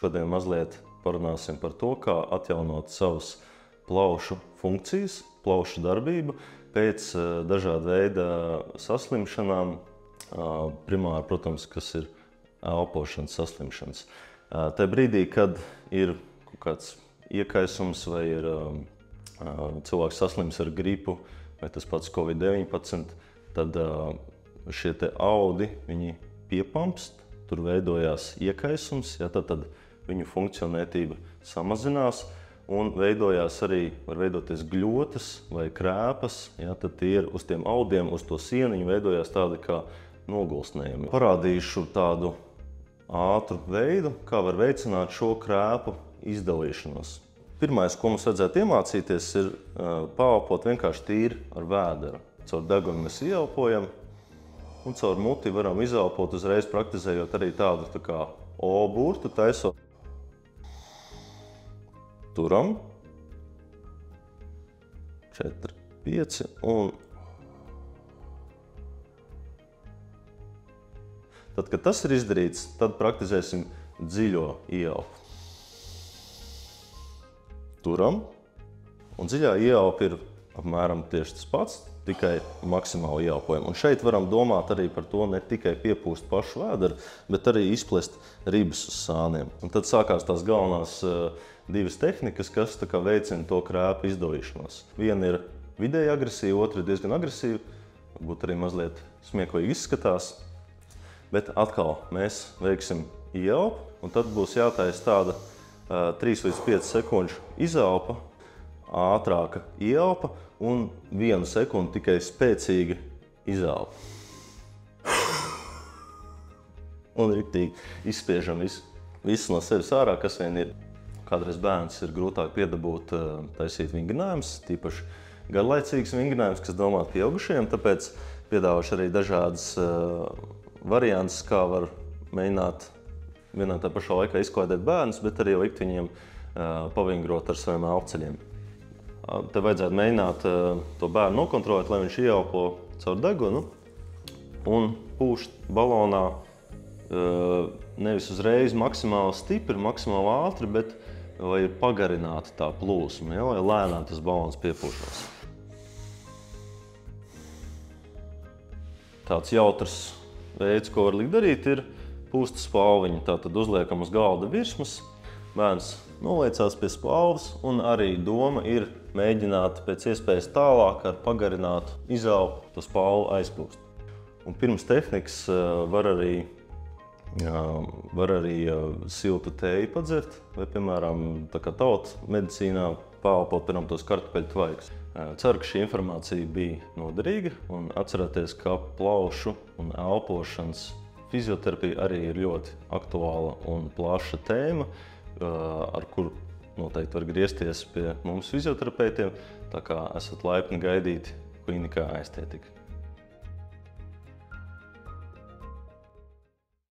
Šodien mazliet parunāsim par to, kā atjaunot savas plaušu funkcijas, plaušu darbību pēc dažāda veida saslimšanām. Primāri, protams, kas ir elpošanas saslimšanas. Tajā brīdī, kad ir kaut kāds iekaisums vai ir cilvēks saslims ar gripu vai tas pats Covid-19, tad šie te audi, viņi piepampst, tur veidojās iekaisums, tad viņu funkcionētība samazinās un veidojās arī, var veidoties gļotas vai krēpas, tad tie ir uz tiem audiem, uz to sieniņu veidojās tādi kā nogulsnējumi. Parādīšu tādu ātru veidu, kā var veicināt šo krēpu izdalīšanos. Pirmais, ko mums vajadzētu iemācīties, ir paelpot vienkārši tīri ar vēderu. Caur degunu mēs ieelpojam un caur muti varam izelpot uzreiz praktizējot arī tādu tā kā O burtu taisot. Turam 4, 5 un tad, kad tas ir izdarīts, tad praktizēsim dziļo ieelpu. Turam, un dziļā ieelpa ir apmēram tieši tas pats, tikai maksimāli ieelpojam. Un šeit varam domāt arī par to ne tikai piepūst pašu vēderu, bet arī izplest ribas uz sāniem. Un tad sākās tās galvenās divas tehnikas, kas tā kā veicina to krēpu izdalīšanos. Viena ir vidēji agresīva, otra ir diezgan agresīva, varbūt arī mazliet smieklīgi izskatās. Bet atkal mēs veiksim ieelpu, un tad būs jātaisa tāda 3 līdz 5 sekundžu izelpa, ātrāka ieelpa un 1 sekundi tikai spēcīga izelpa. Un riktīgi izspiežam visu no sevis ārā, kas vien ir. Kādreiz bērns ir grūtāk piedabūt taisīt vingrinājumus, tīpaši garlaicīgs vingrinājums, kas domāt pieaugušajiem, tāpēc piedāvāšu arī dažādas variantus, kā var mēģināt vienā tā pašā laikā izklaidēt bērnus, bet arī likt viņiem pavingrot ar saviem elpceļiem. Te vajadzētu mēģināt to bērnu nokontrolēt, lai viņš ieelpo caur degunu un pūšt balonā nevis uzreiz maksimāli stipri, maksimāli ātri, bet lai ir pagarināta tā plūsma, lai lēnām tas balons piepūšās. Tāds jautrs veids, ko var likt darīt, ir pūsta spalviņa. Tātad uzliekam uz galda virsmas, bērns noliecās pie spalvas, un arī doma ir mēģināt pēc iespējas tālāk ar pagarinātu izelpu to spalvu aizpūst. Un pirms tehnikas var arī siltu tēju padzert, vai, piemēram, tā kā tautu medicīnā paelpot pirms tos kartupeļu tvaikus. Ceru, ka šī informācija bija noderīga, un atcerieties, ka plaušu un elpošanas fizioterapija arī ir ļoti aktuāla un plaša tēma, ar kuru noteikti var griezties pie mums fizioterapeitiem, tā kā esat laipni gaidīti klinikā Aestētika.